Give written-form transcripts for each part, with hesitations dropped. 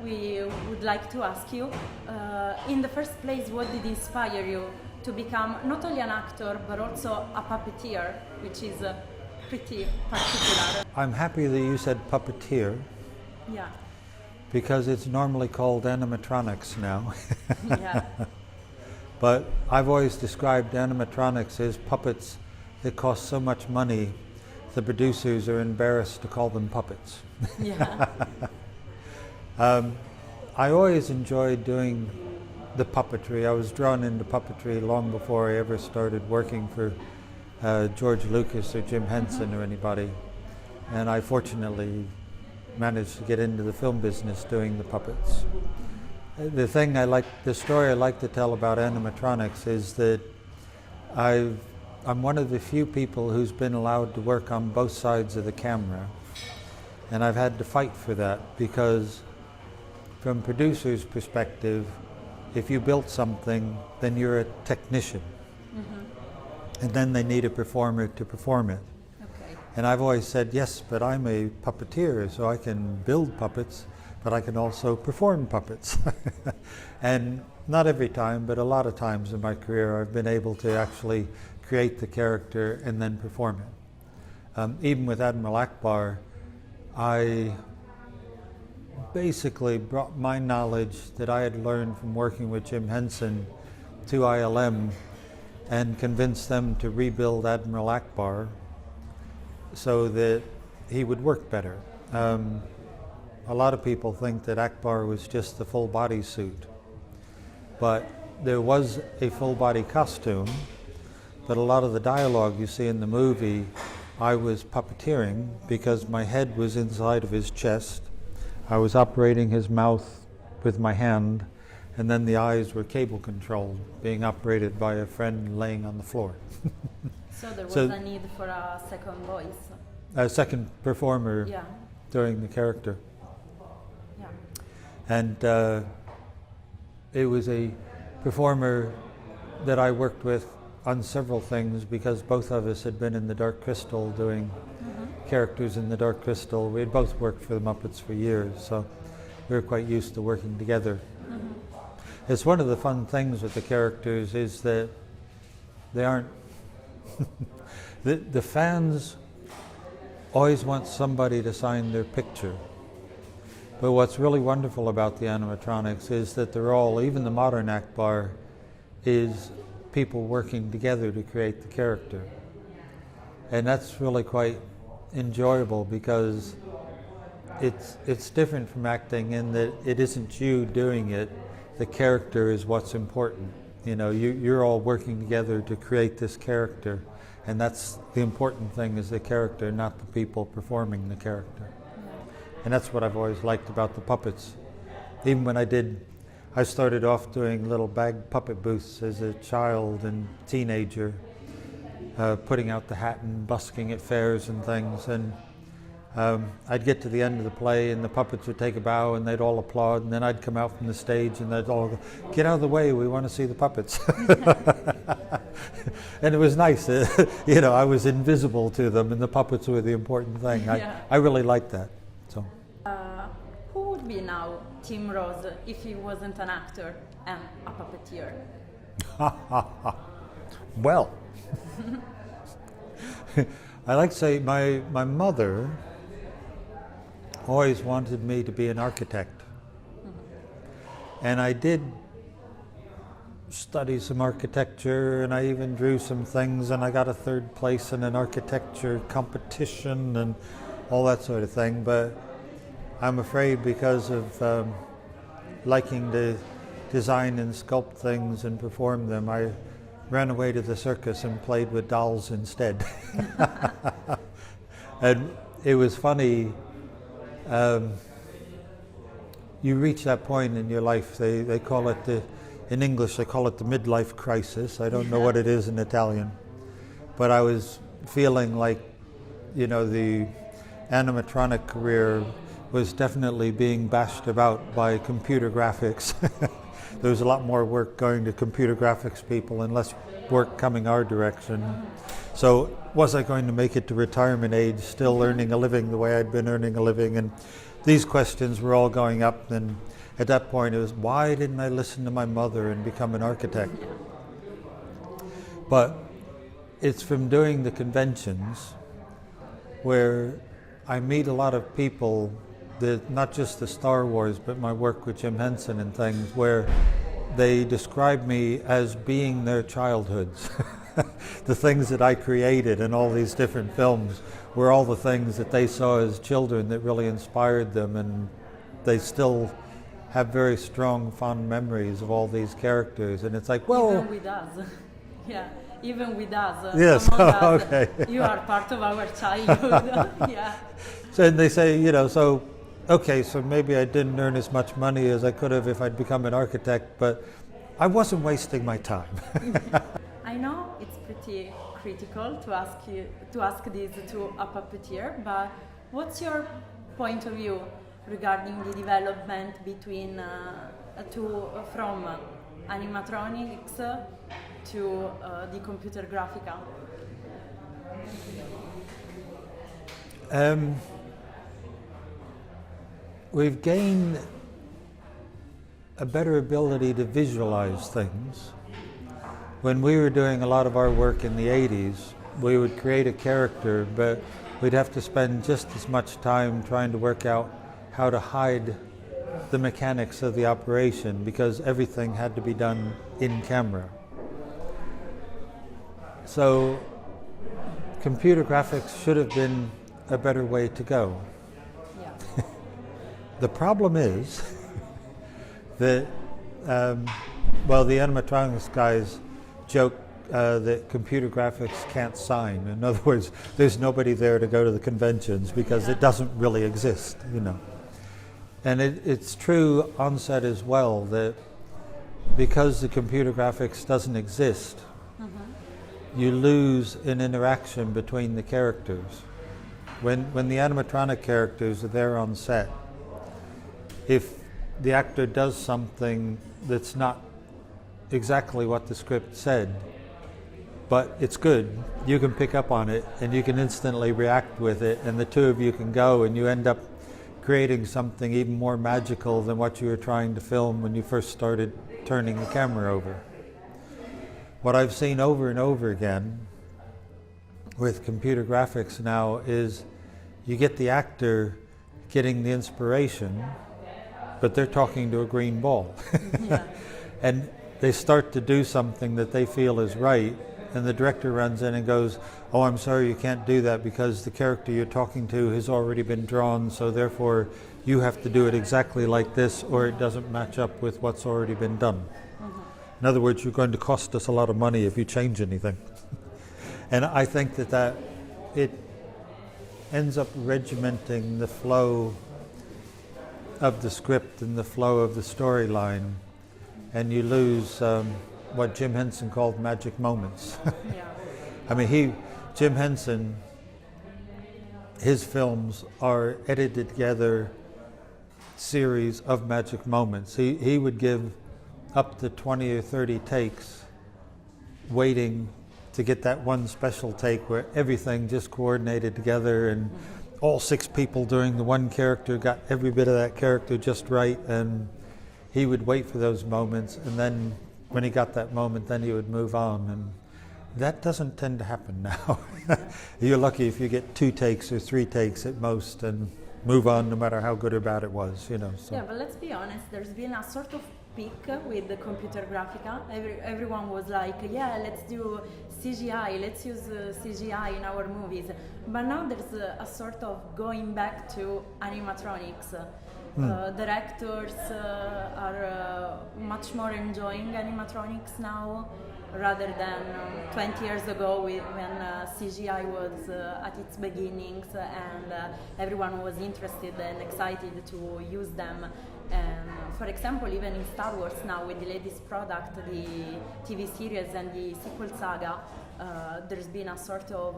we would like to ask you, in the first place, what did inspire you to become not only an actor but also a puppeteer, which is pretty particular? I'm happy that you said puppeteer. Yeah. Because it's normally called animatronics now. Yeah. But I've always described animatronics as puppets that cost so much money the producers are embarrassed to call them puppets. Yeah. I always enjoyed doing the puppetry. I was drawn into puppetry long before I ever started working for George Lucas or Jim Henson or anybody. And I fortunately managed to get into the film business doing the puppets. The story I like to tell about animatronics is that I'm one of the few people who's been allowed to work on both sides of the camera. And I've had to fight for that because from producer's perspective, if you built something, then you're a technician. Mm-hmm. And then they need a performer to perform it. And I've always said, yes, but I'm a puppeteer, so I can build puppets, but I can also perform puppets. And not every time, but a lot of times in my career, I've been able to actually create the character and then perform it. Even with Admiral Ackbar, I basically brought my knowledge that I had learned from working with Jim Henson to ILM and convinced them to rebuild Admiral Ackbar so that he would work better. A lot of people think that Ackbar was just the full body suit, but there was a full body costume, but a lot of the dialogue you see in the movie, I was puppeteering because my head was inside of his chest. I was operating his mouth with my hand, and then the eyes were cable controlled, being operated by a friend laying on the floor. So there was a need for a second voice. A second performer during the character. Yeah. And it was a performer that I worked with on several things because both of us had been in the Dark Crystal doing characters in the Dark Crystal. We had both worked for the Muppets for years, so we were quite used to working together. Mm-hmm. It's one of the fun things with the characters is that they aren't the fans always want somebody to sign their picture. But what's really wonderful about the animatronics is that they're all, even the modern Ackbar, is people working together to create the character. And that's really quite enjoyable because it's different from acting in that it isn't you doing it, the character is what's important. You know, you're all working together to create this character, and that's the important thing is the character, not the people performing the character. And that's what I've always liked about the puppets. Even when I started off doing little bag puppet booths as a child and teenager, putting out the hat and busking at fairs and things, and I'd get to the end of the play and the puppets would take a bow and they'd all applaud, and then I'd come out from the stage and they'd all go, "Get out of the way, we want to see the puppets." And it was nice, you know, I was invisible to them and the puppets were the important thing. Yeah. I really liked that. So. Who would be now Tim Rose if he wasn't an actor and a puppeteer? Well, I like to say my mother always wanted me to be an architect. And I did study some architecture, and I even drew some things, and I got a third place in an architecture competition and all that sort of thing. But I'm afraid because of liking to design and sculpt things and perform them, I ran away to the circus and played with dolls instead. And it was funny, you reach that point in your life, they call it in English they call it the midlife crisis. I don't know what it is in Italian, but I was feeling like, you know, the animatronic career was definitely being bashed about by computer graphics. There was a lot more work going to computer graphics people and less work coming our direction. So was I going to make it to retirement age still earning a living the way I'd been earning a living? And these questions were all going up, and at that point it was, why didn't I listen to my mother and become an architect? Yeah. But it's from doing the conventions where I meet a lot of people, that not just the Star Wars, but my work with Jim Henson and things, where they describe me as being their childhoods. The things that I created in all these different films were all the things that they saw as children that really inspired them, and they still have very strong, fond memories of all these characters. And it's like, well... Even with us. Yeah, even with us. Yes, among us, okay. You are part of our childhood. Yeah. So and they say, you know, so, okay, so maybe I didn't earn as much money as I could have if I'd become an architect, but I wasn't wasting my time. I know it's pretty critical to ask this to a puppeteer, but what's your point of view regarding the development between from animatronics to the computer graphica? We've gained a better ability to visualize things. When we were doing a lot of our work in the 80s, we would create a character, but we'd have to spend just as much time trying to work out how to hide the mechanics of the operation, because everything had to be done in camera. So computer graphics should have been a better way to go. Yeah. The problem is that, well, the animatronics guys joke that computer graphics can't sign. In other words, there's nobody there to go to the conventions because it doesn't really exist, you know. And it's true on set as well, that because the computer graphics doesn't exist, you lose an interaction between the characters. When the animatronic characters are there on set, if the actor does something that's not exactly what the script said, but it's good, you can pick up on it and you can instantly react with it, and the two of you can go and you end up creating something even more magical than what you were trying to film when you first started turning the camera over. What I've seen over and over again with computer graphics now is you get the actor getting the inspiration, but they're talking to a green ball. Yeah. And they start to do something that they feel is right, and the director runs in and goes, oh, I'm sorry, you can't do that because the character you're talking to has already been drawn, so therefore you have to do it exactly like this, or it doesn't match up with what's already been done. In other words, you're going to cost us a lot of money if you change anything. And I think that it ends up regimenting the flow of the script and the flow of the storyline, and you lose what Jim Henson called magic moments. Yeah. I mean, Jim Henson, his films are edited together series of magic moments. He would give up to 20 or 30 takes waiting to get that one special take where everything just coordinated together, and all 6 people doing the one character got every bit of that character just right, and he would wait for those moments, and then when he got that moment, then he would move on. And that doesn't tend to happen now. You're lucky if you get 2 takes or 3 takes at most and move on no matter how good or bad it was, you know. So. Yeah, but let's be honest, there's been a sort of peak with the computer graphica. Everyone was like, yeah, let's do CGI, let's use CGI in our movies. But now there's a sort of going back to animatronics. Directors are much more enjoying animatronics now rather than 20 years ago when CGI was at its beginnings, and everyone was interested and excited to use them. And for example, even in Star Wars now, with the latest product, the TV series and the sequel saga, there's been a sort of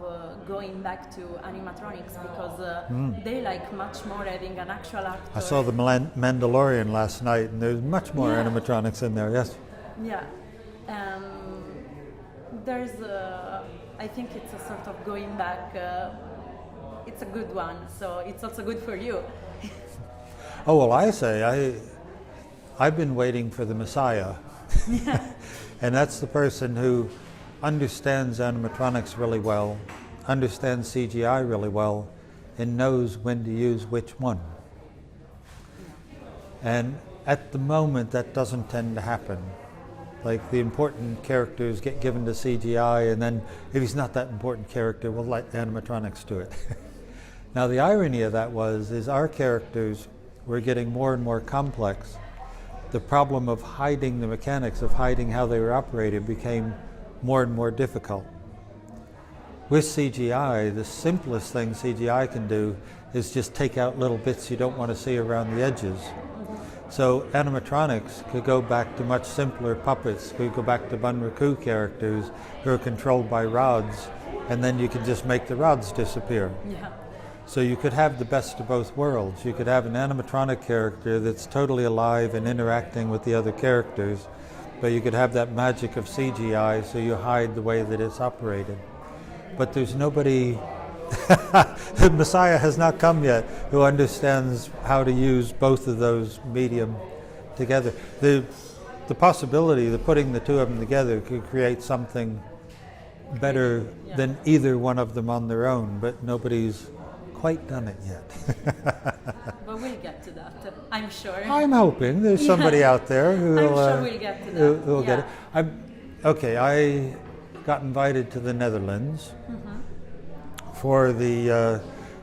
going back to animatronics because they like much more having an actual actor. I saw the Mandalorian last night, and there's much more animatronics in there, yes? Yeah. There's, I think it's a sort of going back. It's a good one, so it's also good for you. Oh, well, I've been waiting for the Messiah. And that's the person who understands animatronics really well, understands CGI really well, and knows when to use which one. And at the moment, that doesn't tend to happen. Like, the important characters get given to CGI, and then if he's not that important character, we'll let animatronics do it. Now, the irony of that is our characters were getting more and more complex. The problem of hiding the mechanics, of hiding how they were operated, became more and more difficult. With CGI, the simplest thing CGI can do is just take out little bits you don't want to see around the edges. So animatronics could go back to much simpler puppets, could go back to Bunraku characters who are controlled by rods, and then you could just make the rods disappear. Yeah. So you could have the best of both worlds. You could have an animatronic character that's totally alive and interacting with the other characters, but you could have that magic of CGI, so you hide the way that it's operated. But there's nobody, the Messiah has not come yet, who understands how to use both of those medium together. The possibility of putting the two of them together could create something better than either one of them on their own, but nobody's quite done it yet. But we'll get to that, I'm sure. I'm hoping there's somebody out there who will sure we'll get to that. who'll get it. I got invited to the Netherlands for the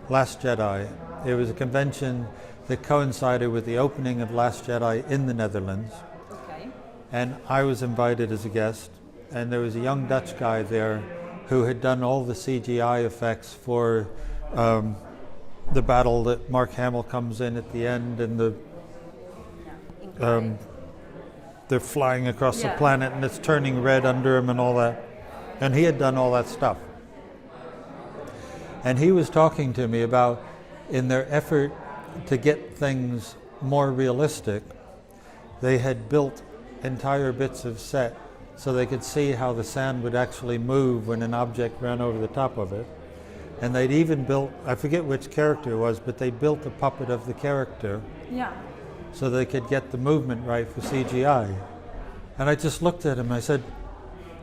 Last Jedi. It was a convention that coincided with the opening of Last Jedi in the Netherlands. Okay. And I was invited as a guest, and there was a young Dutch guy there who had done all the CGI effects for the battle that Mark Hamill comes in at the end, and they're flying across the planet and it's turning red under him and all that. And he had done all that stuff. And he was talking to me about, in their effort to get things more realistic, they had built entire bits of set so they could see how the sand would actually move when an object ran over the top of it. And they'd even built, I forget which character it was, but they built a puppet of the character so they could get the movement right for CGI. And I just looked at him and I said,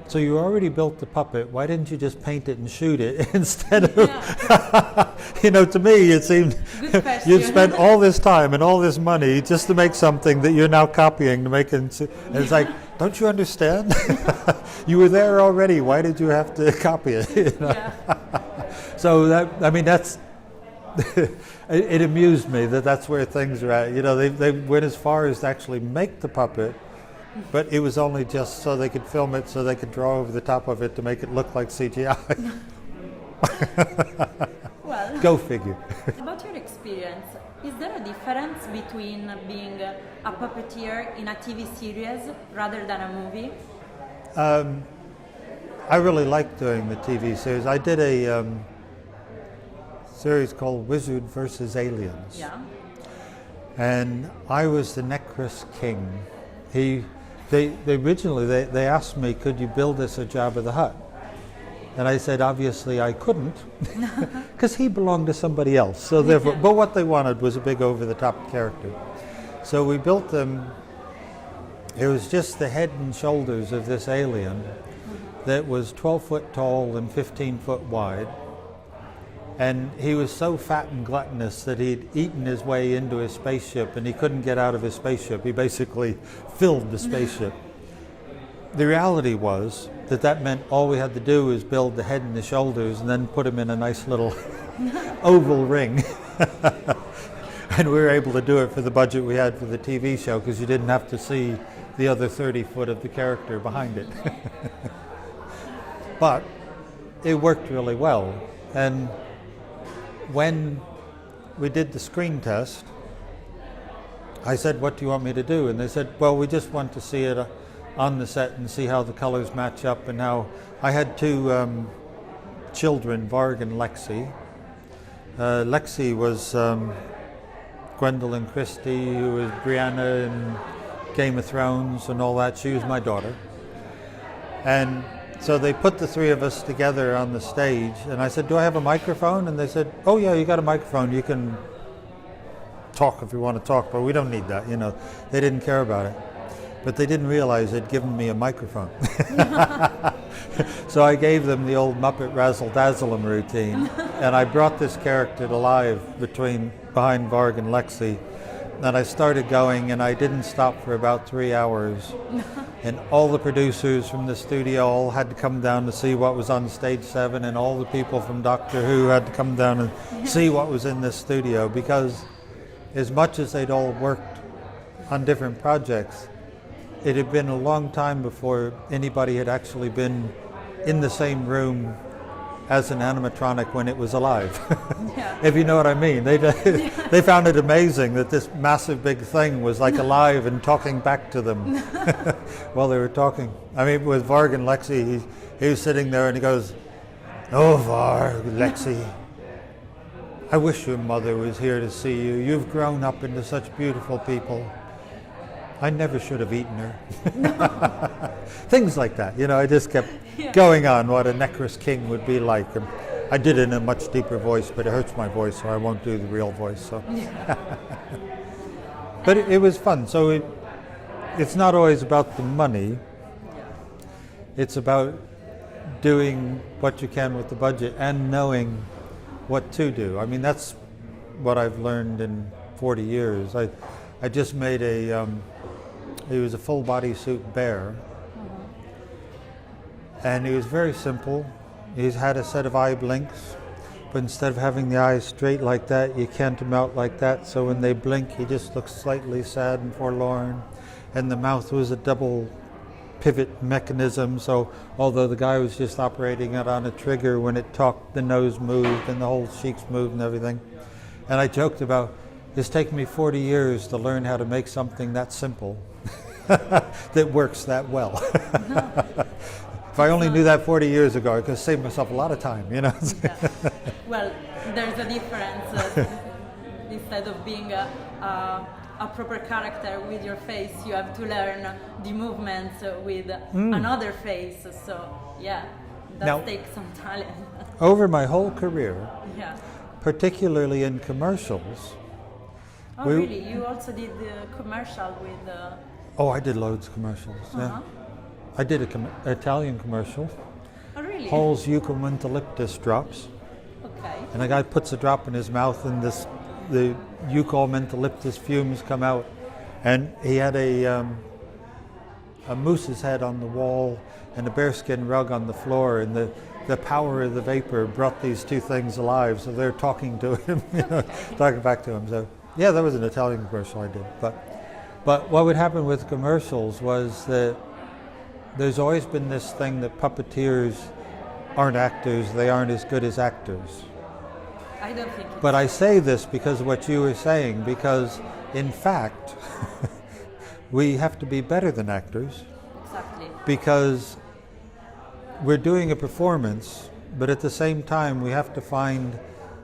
so you already built the puppet, why didn't you just paint it and shoot it instead of, to me it seemed you'd spent all this time and all this money just to make something that you're now copying to make it, and it's like, don't you understand? You were there already, why did you have to copy it? So that's, it amused me that that's where things are at. They went as far as to actually make the puppet, but it was only just so they could film it, so they could draw over the top of it to make it look like CGI. Well, go figure. About your experience, is there a difference between being a puppeteer in a TV series rather than a movie? I really like doing the TV series. I did a series called Wizard vs. Aliens. Yeah. And I was the Necros King. They originally asked me, could you build us a Jabba the Hutt? And I said, obviously I couldn't, because he belonged to somebody else. So therefore, but what they wanted was a big over-the-top character. So we built them. It was just the head and shoulders of this alien that was 12 foot tall and 15 foot wide. And he was so fat and gluttonous that he'd eaten his way into his spaceship and he couldn't get out of his spaceship. He basically filled the spaceship. The reality was that meant all we had to do was build the head and the shoulders and then put him in a nice little oval ring. And we were able to do it for the budget we had for the TV show, because you didn't have to see the other 30 foot of the character behind it. But it worked really well. And when we did the screen test, I said, what do you want me to do? And they said, well, we just want to see it on the set and see how the colors match up. And how I had two children, Varg and Lexi. Lexi was Gwendolyn Christie, who was Brianna in Game of Thrones and all that. She was my daughter. And so they put the three of us together on the stage, and I said, do I have a microphone? And they said, oh yeah, you got a microphone, you can talk if you want to talk, but we don't need that, you know. They didn't care about it. But they didn't realize they'd given me a microphone. So I gave them the old Muppet razzle-dazzle-em routine, and I brought this character to life behind Varg and Lexi, and I started going, and I didn't stop for about 3 hours. And all the producers from the studio all had to come down to see what was on stage 7, and all the people from Doctor Who had to come down and see what was in this studio, because as much as they'd all worked on different projects, it had been a long time before anybody had actually been in the same room as an animatronic when it was alive. Yeah. If you know what I mean. They found it amazing that this massive big thing was like alive and talking back to them while they were talking. I mean, with Varg and Lexi, he was sitting there and he goes, "Oh, Varg, Lexi, I wish your mother was here to see you. You've grown up into such beautiful people. I never should have eaten her." Things like that, you know. I just kept going on what a Necros king would be like. And I did it in a much deeper voice, but it hurts my voice, so I won't do the real voice. So, but it was fun. So it's not always about the money. It's about doing what you can with the budget and knowing what to do. I mean, that's what I've learned in 40 years. I just made he was a full body suit bear. And he was very simple. He's had a set of eye blinks, but instead of having the eyes straight like that, you cant him out like that, so when they blink, he just looks slightly sad and forlorn. And the mouth was a double pivot mechanism, so although the guy was just operating it on a trigger, when it talked, the nose moved and the whole cheeks moved and everything. And I joked about, it's taken me 40 years to learn how to make something that simple that works that well. If I only knew that 40 years ago, I could save myself a lot of time, you know. Yeah. Well, there's a difference. Instead of being a proper character with your face, you have to learn the movements with another face. So, yeah, that takes some talent. Over my whole career, Yeah. particularly in commercials. Oh, really? You also did the commercial with... Oh, I did loads of commercials, yeah. I did an Italian commercial. Oh, really? Hall's eucalyptus drops. Okay. And the guy puts a drop in his mouth and the eucalyptus fumes come out. And he had a moose's head on the wall and a bearskin rug on the floor, and the power of the vapor brought these two things alive, so they're talking to him, you know, talking back to him. So yeah, that was an Italian commercial I did. But what would happen with commercials was that there's always been this thing that puppeteers aren't actors, they aren't as good as actors. I don't think But I say this because of what you were saying, because in fact, we have to be better than actors. Exactly. Because we're doing a performance, but at the same time we have to find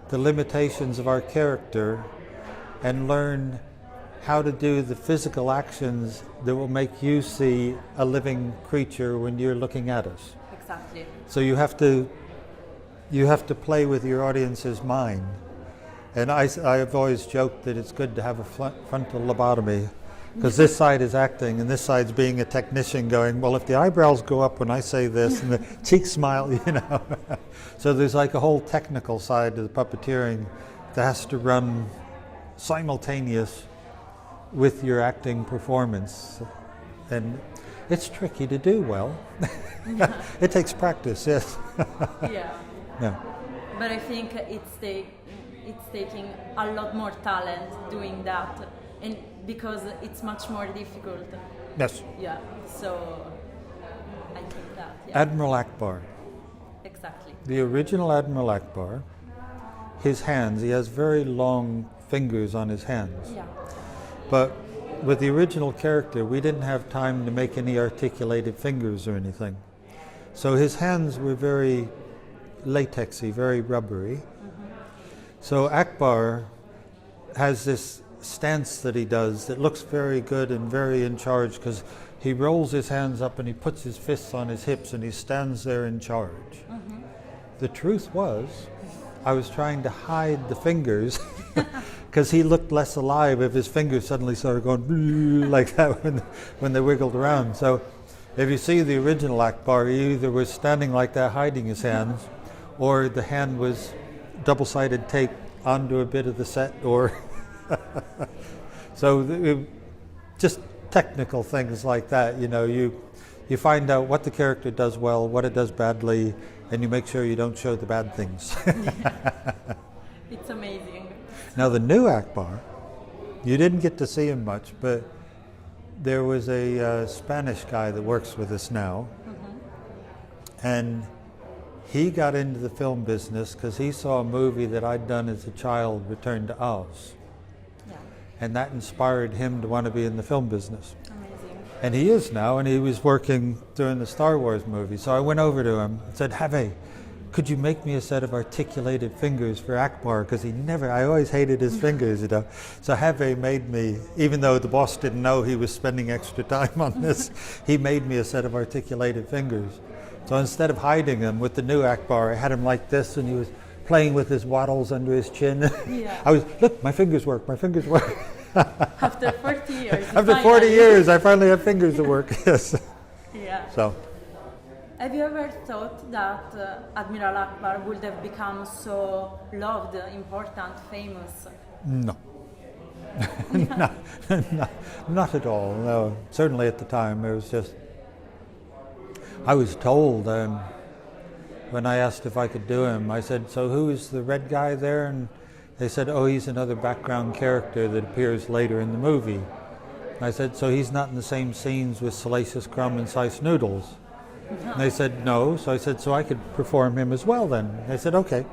the limitations of our character and learn how to do the physical actions that will make you see a living creature when you're looking at us. Exactly. So you have to play with your audience's mind. And I've always joked that it's good to have a frontal lobotomy, because this side is acting and this side's being a technician going, well, if the eyebrows go up when I say this and the cheeks smile, you know. So there's like a whole technical side to the puppeteering that has to run simultaneous with your acting performance. And it's tricky to do well. It takes practice, yes. Yeah. Yeah. But I think it's taking a lot more talent doing that, and because it's much more difficult. Yes. Yeah. So I think that. Yeah. Admiral Ackbar. Exactly. The original Admiral Ackbar, his hands, he has very long fingers on his hands. Yeah. But with the original character, we didn't have time to make any articulated fingers or anything. So his hands were very latexy, very rubbery. So Ackbar has this stance that he does that looks very good and very in charge, because he rolls his hands up and he puts his fists on his hips and he stands there in charge. The truth was, I was trying to hide the fingers because he looked less alive if his fingers suddenly started going like that when they wiggled around. So if you see the original Ackbar, he either was standing like that hiding his hands, or the hand was double-sided tape onto a bit of the set, or so just technical things like that. You know, you find out what the character does well, what it does badly, and you make sure you don't show the bad things. It's amazing. Now the new Ackbar, you didn't get to see him much, but there was a Spanish guy that works with us now, and he got into the film business because he saw a movie that I'd done as a child, Return to Oz. Yeah. And that inspired him to want to be in the film business. Amazing. And he is now, and he was working during the Star Wars movie. So I went over to him and said, Have, could you make me a set of articulated fingers for Ackbar? Because I always hated his fingers, you know. So Have made me, even though the boss didn't know he was spending extra time on this, he made me a set of articulated fingers. So instead of hiding them with the new Ackbar, I had him like this, and he was playing with his waddles under his chin. Yeah. Look, my fingers work. After 40 years. After 40 years, I finally have fingers that work. Yes. Yeah. So. Have you ever thought that Admiral Ackbar would have become so loved, important, famous? No. Not at all. No. Certainly at the time, it was just. I was told when I asked if I could do him, I said, "So who is the red guy there?" And they said, "Oh, he's another background character that appears later in the movie." And I said, "So he's not in the same scenes with Salacious Crumb and Sliced Noodles?" And they said, "No." So I said, "So I could perform him as well then?" They said, "Okay."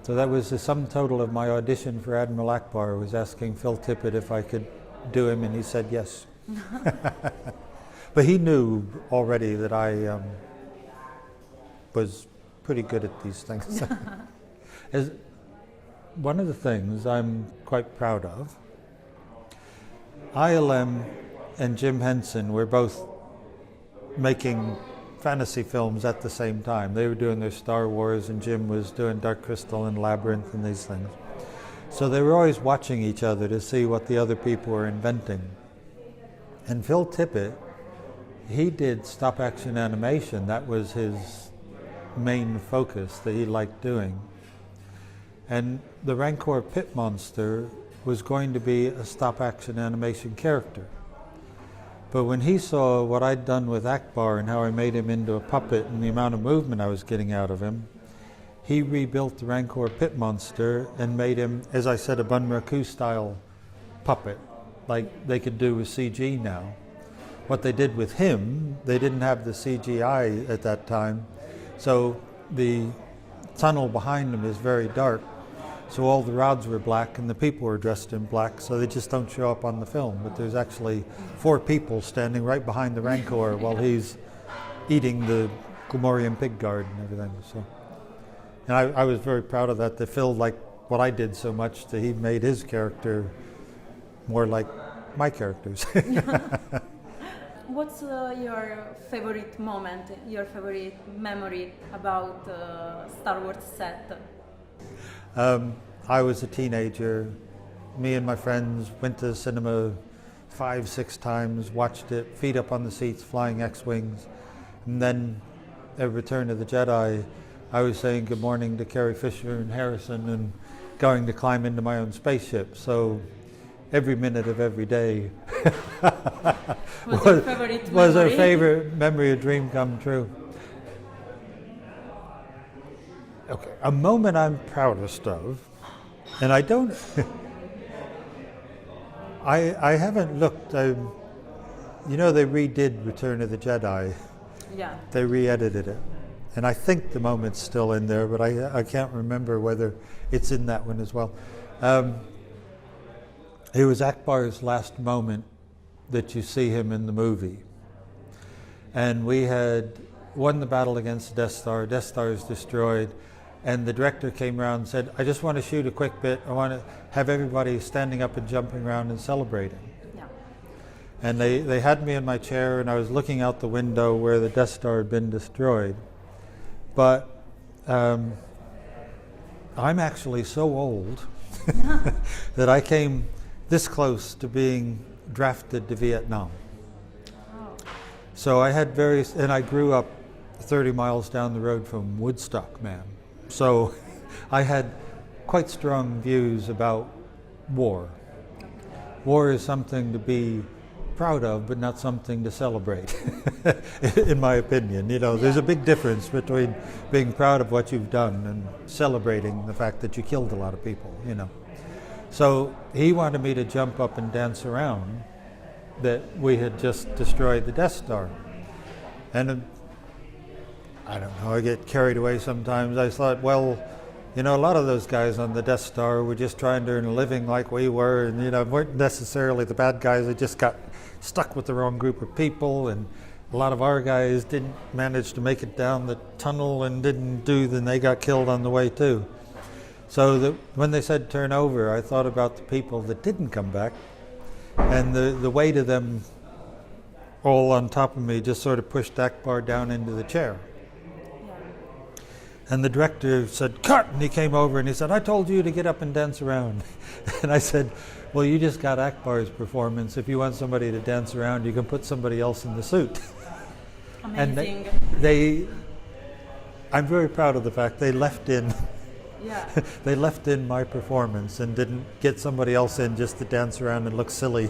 So that was the sum total of my audition for Admiral Ackbar, was asking Phil Tippett if I could do him, and he said yes. But he knew already that I was pretty good at these things. As one of the things I'm quite proud of, ILM and Jim Henson were both making fantasy films at the same time. They were doing their Star Wars, and Jim was doing Dark Crystal and Labyrinth and these things. So they were always watching each other to see what the other people were inventing. And Phil Tippett, he did stop action animation. That was his main focus that he liked doing. And the Rancor pit monster was going to be a stop action animation character. But when he saw what I'd done with Ackbar and how I made him into a puppet and the amount of movement I was getting out of him, he rebuilt the Rancor pit monster and made him, as I said, a Bunraku style puppet, like they could do with CG now. What they did with him, they didn't have the CGI at that time, so the tunnel behind him is very dark, so all the rods were black and the people were dressed in black, so they just don't show up on the film. But there's actually 4 people standing right behind the Rancor while he's eating the Glomorian pig guard and everything. So, and I was very proud of that. That Phil liked what I did so much that he made his character more like my characters. What's your favorite moment, your favorite memory about Star Wars set? I was a teenager. Me and my friends went to the cinema 5-6 times, watched it, feet up on the seats, flying X-Wings. And then at Return of the Jedi, I was saying good morning to Carrie Fisher and Harrison and going to climb into my own spaceship. So every minute of every day was our favorite memory, a dream come true. Okay, a moment I'm proudest of, and I don't, I haven't looked, you know, they redid Return of the Jedi. Yeah. They re-edited it. And I think the moment's still in there, but I can't remember whether it's in that one as well. It was Ackbar's last moment that you see him in the movie. And we had won the battle against the Death Star. Death Star is destroyed. And the director came around and said, I just want to shoot a quick bit. I want to have everybody standing up and jumping around and celebrating. Yeah. And they had me in my chair, and I was looking out the window where the Death Star had been destroyed. But I'm actually so old that I came this close to being drafted to Vietnam. Oh. So I had various, and I grew up 30 miles down the road from Woodstock, man. So I had quite strong views about war. War is something to be proud of, but not something to celebrate, in my opinion. You know, there's a big difference between being proud of what you've done and celebrating the fact that you killed a lot of people, you know. So he wanted me to jump up and dance around that we had just destroyed the Death Star. And I don't know, I get carried away sometimes. I thought, well, you know, a lot of those guys on the Death Star were just trying to earn a living like we were, and, you know, weren't necessarily the bad guys. They just got stuck with the wrong group of people, and a lot of our guys didn't manage to make it down the tunnel and then they got killed on the way too. So when they said turn over, I thought about the people that didn't come back, and the weight of them all on top of me just sort of pushed Ackbar down into the chair. And the director said, cut! And he came over and he said, I told you to get up and dance around. And I said, well, you just got Ackbar's performance. If you want somebody to dance around, you can put somebody else in the suit. Amazing. And I'm very proud of the fact they left in they left in my performance and didn't get somebody else in just to dance around and look silly,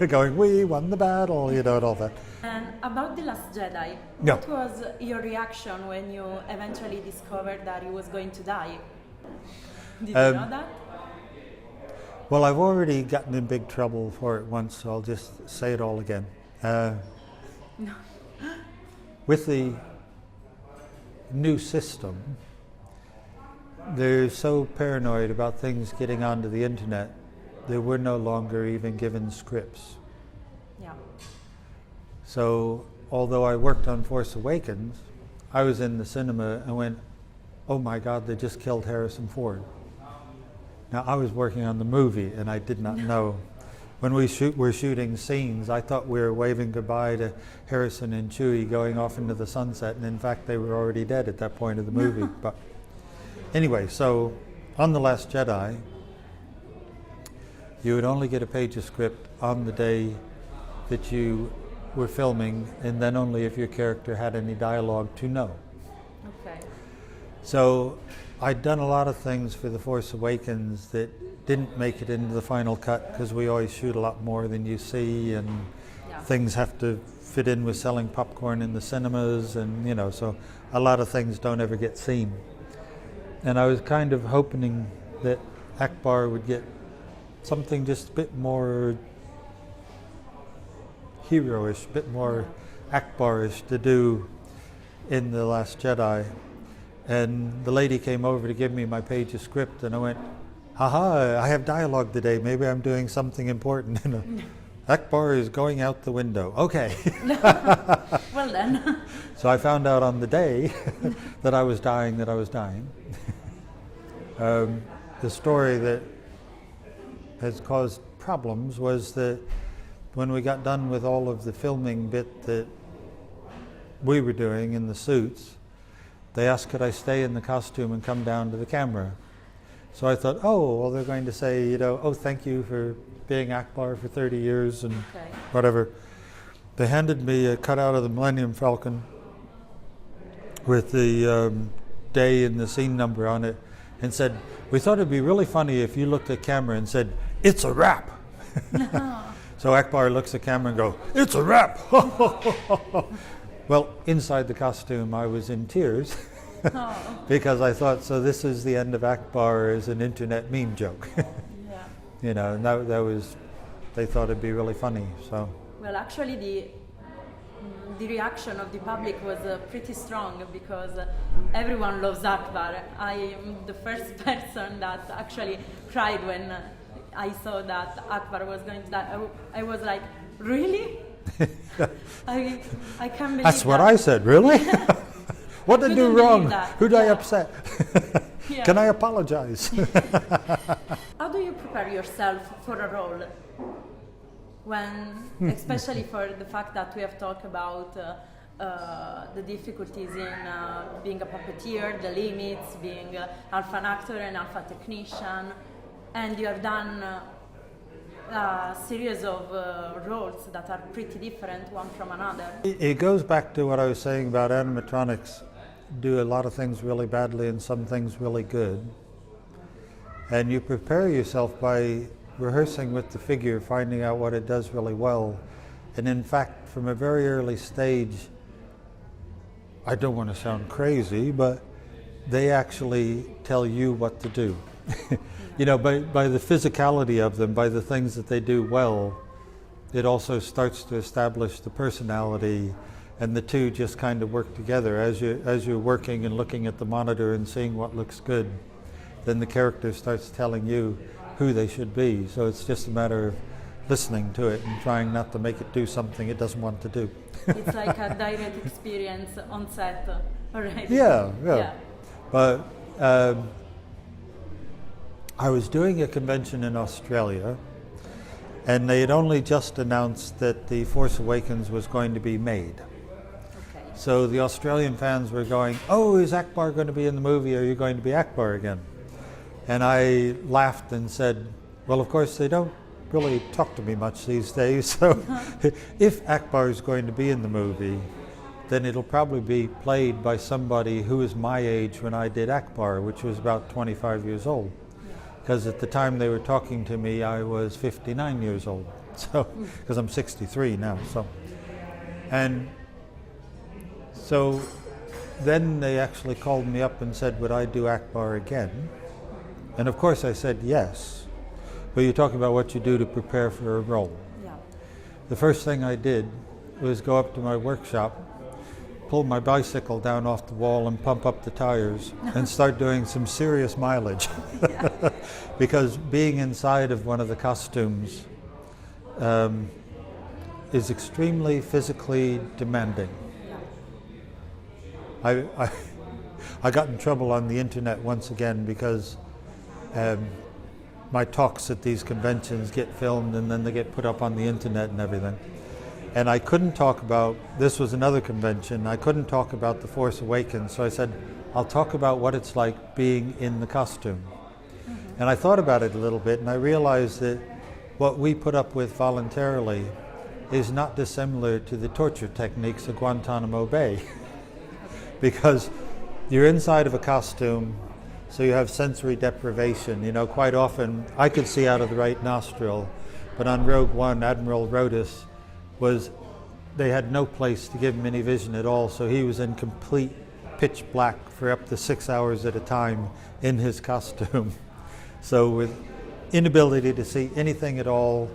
going, we won the battle, you know, and all that. And about The Last Jedi, what was your reaction when you eventually discovered that he was going to die? Did you know that? Well, I've already gotten in big trouble for it once, so I'll just say it all again. With the new system, they're so paranoid about things getting onto the internet that we're no longer even given scripts. Yeah. So, although I worked on Force Awakens, I was in the cinema and went, oh my God, they just killed Harrison Ford. Now, I was working on the movie and I did not know. When we were shooting scenes, I thought we were waving goodbye to Harrison and Chewie going off into the sunset, and in fact they were already dead at that point of the movie. But anyway, so on The Last Jedi, you would only get a page of script on the day that you were filming, and then only if your character had any dialogue to know. Okay. So I'd done a lot of things for The Force Awakens that didn't make it into the final cut because we always shoot a lot more than you see, and things have to fit in with selling popcorn in the cinemas, and you know, so a lot of things don't ever get seen. And I was kind of hoping that Ackbar would get something just a bit more heroish, a bit more Ackbarish to do in The Last Jedi. And the lady came over to give me my page of script, and I went, haha, I have dialogue today, maybe I'm doing something important. Ackbar is going out the window. Okay. Well then. So I found out on the day that I was dying. The story that has caused problems was that when we got done with all of the filming bit that we were doing in the suits, they asked could I stay in the costume and come down to the camera. So I thought, oh, well, they're going to say, you know, oh, thank you for being Ackbar for 30 years and whatever. They handed me a cutout of the Millennium Falcon with the day and the scene number on it and said, we thought it'd be really funny if you looked at camera and said, it's a wrap. So Ackbar looks at camera and goes, it's a wrap. Well, inside the costume, I was in tears. Because I thought, so this is the end of Ackbar as an internet meme joke. You know, and that was, they thought it'd be really funny, so. Well, actually the reaction of the public was pretty strong because everyone loves Ackbar. I am the first person that actually cried when I saw that Ackbar was going to die. I was like, really? I can't believe That's what I said, really? What did I do wrong? Who did I upset? Can I apologize? How do you prepare yourself for a role? When, especially for the fact that we have talked about the difficulties in being a puppeteer, the limits, being half an actor and half a technician. and you have done a series of roles that are pretty different one from another. It goes back to what I was saying about animatronics do a lot of things really badly and some things really good. And you prepare yourself by rehearsing with the figure, finding out what it does really well. And in fact, from a very early stage, I don't want to sound crazy, but they actually tell you what to do. You know, by the physicality of them, by the things that they do well, it also starts to establish the personality, and the two just kind of work together. As you're working and looking at the monitor and seeing what looks good, then the character starts telling you who they should be. So it's just a matter of listening to it and trying not to make it do something it doesn't want to do. It's like a direct experience on set already. Yeah. But I was doing a convention in Australia, and they had only just announced that The Force Awakens was going to be made. Okay. So the Australian fans were going, "Oh, is Ackbar going to be in the movie? Are you going to be Ackbar again?" And I laughed and said, "Well, of course they don't really talk to me much these days, so if Ackbar is going to be in the movie, then it'll probably be played by somebody who is my age when I did Ackbar, which was about 25 years old. Because at the time they were talking to me, I was 59 years old, so because I'm 63 now. So then they actually called me up and said, would I do Ackbar again? And of course I said yes. But you're talking about what you do to prepare for a role. Yeah. The first thing I did was go up to my workshop, pull my bicycle down off the wall and pump up the tires and start doing some serious mileage. Because being inside of one of the costumes is extremely physically demanding. Yeah. I got in trouble on the internet once again because my talks at these conventions get filmed and then they get put up on the internet and everything. And I couldn't talk about, this was another convention, I couldn't talk about The Force Awakens, so I said, I'll talk about what it's like being in the costume. Mm-hmm. And I thought about it a little bit and I realized that what we put up with voluntarily is not dissimilar to the torture techniques of Guantanamo Bay. Because you're inside of a costume, so you have sensory deprivation. You know, quite often I could see out of the right nostril, but on Rogue One, Admiral Rodas they had no place to give him any vision at all, so he was in complete pitch black for up to 6 hours at a time in his costume. So with inability to see anything at all,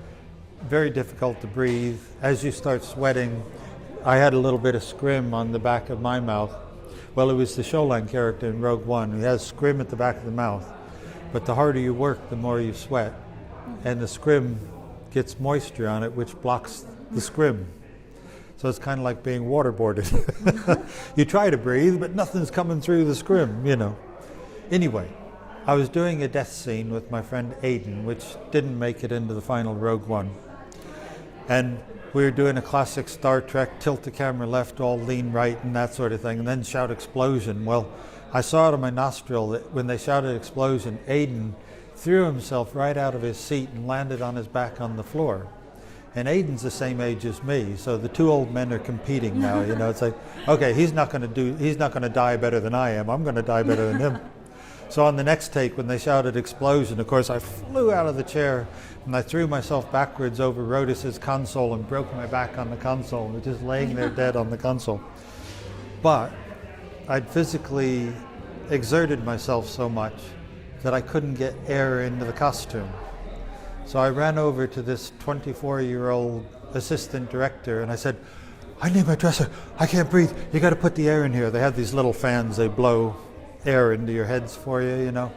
very difficult to breathe. As you start sweating, I had a little bit of scrim on the back of my mouth. Well, it was the Sholan character in Rogue One. He has scrim at the back of the mouth, but the harder you work, the more you sweat, and the scrim gets moisture on it, which blocks the scrim. So it's kind of like being waterboarded. You try to breathe, but nothing's coming through the scrim, you know. Anyway, I was doing a death scene with my friend Aiden, which didn't make it into the final Rogue One. And we were doing a classic Star Trek, tilt the camera left, all lean right, and that sort of thing, and then shout explosion. Well, I saw out of my nostril that when they shouted explosion, Aiden threw himself right out of his seat and landed on his back on the floor. And Aiden's the same age as me, so the two old men are competing now. You know, it's like, okay, he's not going to die better than I am. I'm going to die better than him. So on the next take, when they shouted explosion, of course, I flew out of the chair and I threw myself backwards over Rodas's console and broke my back on the console, and just laying there dead on the console. But I'd physically exerted myself so much that I couldn't get air into the costume. So I ran over to this 24-year-old assistant director and I said, I need my dresser, I can't breathe, you got to put the air in here. They have these little fans, they blow air into your heads for you, you know.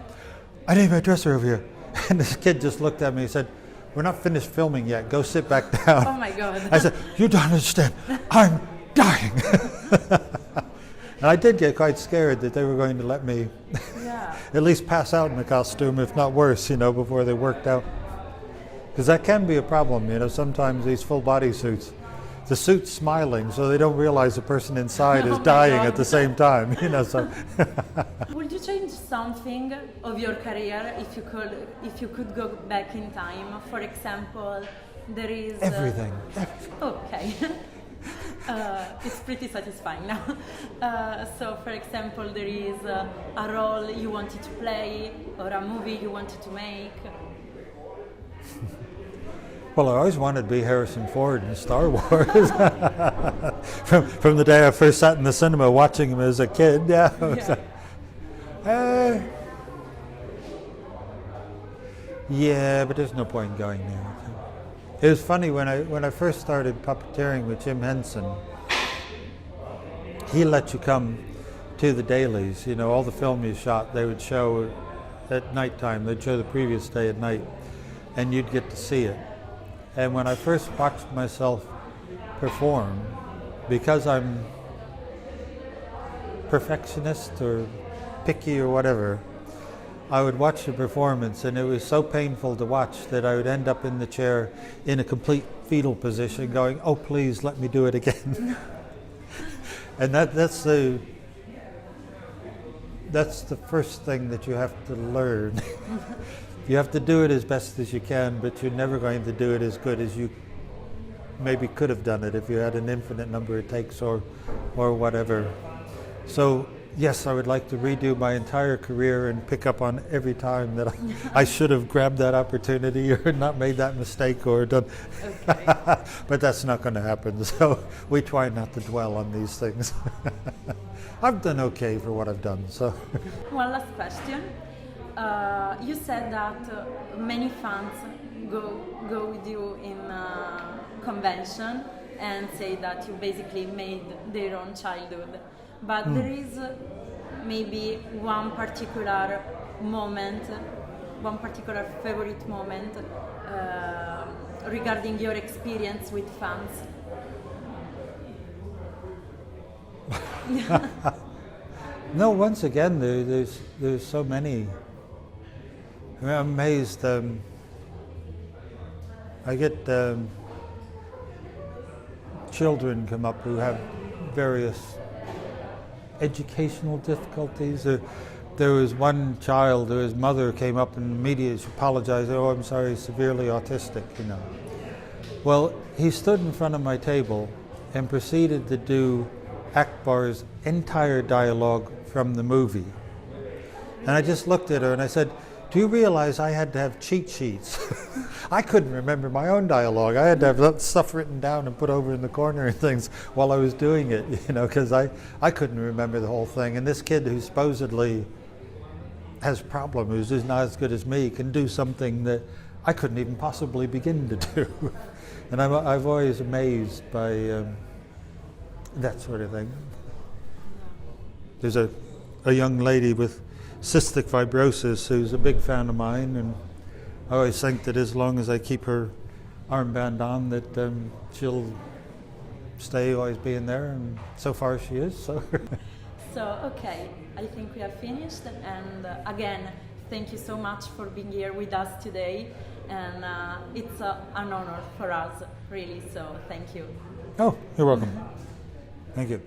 I need my dresser over here. And this kid just looked at me and said, we're not finished filming yet, go sit back down. Oh my God. I said, you don't understand, I'm dying. And I did get quite scared that they were going to let me at least pass out in the costume, if not worse, you know, before they worked out. Because that can be a problem, you know, sometimes these full body suits, the suit's smiling, so they don't realize the person inside is Oh my dying God. at the same time. You know, so Would you change something of your career if you could go back in time? For example, there is everything. Okay. It's pretty satisfying now. So, for example, there is a role you wanted to play or a movie you wanted to make. Well, I always wanted to be Harrison Ford in Star Wars. from the day I first sat in the cinema watching him as a kid. Yeah. Yeah, but there's no point going there. It was funny when I first started puppeteering with Jim Henson. He let you come to the dailies. You know, all the film you shot, they would show at nighttime. They'd show the previous day at night, and you'd get to see it. And when I first watched myself perform, because I'm perfectionist or picky or whatever, I would watch the performance, and it was so painful to watch that I would end up in the chair in a complete fetal position going, oh, please let me do it again. And that's the first thing that you have to learn. You have to do it as best as you can, but you're never going to do it as good as you maybe could have done it if you had an infinite number of takes or whatever. So yes, I would like to redo my entire career and pick up on every time that I should have grabbed that opportunity or not made that mistake or done. Okay. But that's not going to happen, so we try not to dwell on these things. I've done okay for what I've done. So. One last question. You said that many fans go with you in convention and say that you basically made their own childhood. But there is maybe one particular moment, one particular favorite moment regarding your experience with fans. No, once again, there's so many. I mean, I'm amazed. I get children come up who have various educational difficulties. There was one child whose mother came up and immediately apologized. Oh, I'm sorry, severely autistic, you know. Well, he stood in front of my table and proceeded to do Ackbar's entire dialogue from the movie. And I just looked at her and I said, do you realize I had to have cheat sheets? I couldn't remember my own dialogue. I had to have that stuff written down and put over in the corner and things while I was doing it, you know, because I couldn't remember the whole thing. And this kid who supposedly has a problem, who's not as good as me, can do something that I couldn't even possibly begin to do. And I've always amazed by that sort of thing. There's a young lady with cystic fibrosis who's a big fan of mine, and I always think that as long as I keep her armband on that she'll stay always being there, and so far she is. So okay, I think we have finished, and again, thank you so much for being here with us today, and it's an honor for us, really, so thank you. Oh, you're welcome. Thank you.